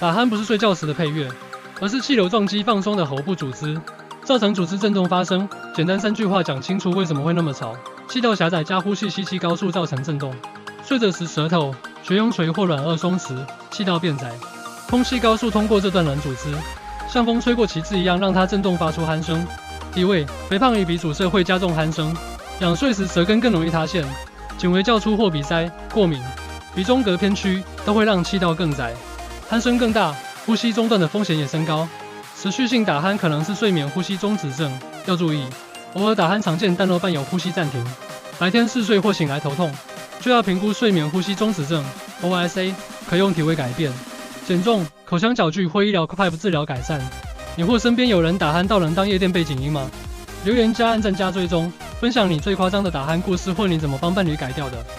打鼾不是睡觉时的配乐，而是气流撞击放松的喉部组织，造成组织振动发生。简单3句话讲清楚为什么会那么吵：气道狭窄加呼吸气高速造成振动。睡着时舌头、悬雍垂或软腭松弛，气道变窄，空气高速通过这段软组织，像风吹过旗帜一样让它振动发出鼾声。体味：肥胖与鼻阻塞会加重鼾声，仰睡时舌根更容易塌陷，仅为叫出或鼻塞、过敏、鼻中隔偏曲都会让气道更窄，鼾声更大，呼吸中断的风险也升高。持续性打鼾可能是睡眠呼吸中止症，要注意。偶尔打鼾常见，但若伴有呼吸暂停，白天嗜睡或醒来头痛，就要评估睡眠呼吸中止症 （OSA）， 可用体位改变、减重、口腔矫具或医疗 PEP 治疗改善。你或身边有人打鼾到能当夜店背景音吗？留言加按赞加追踪，分享你最夸张的打鼾故事或你怎么帮伴侣改掉的。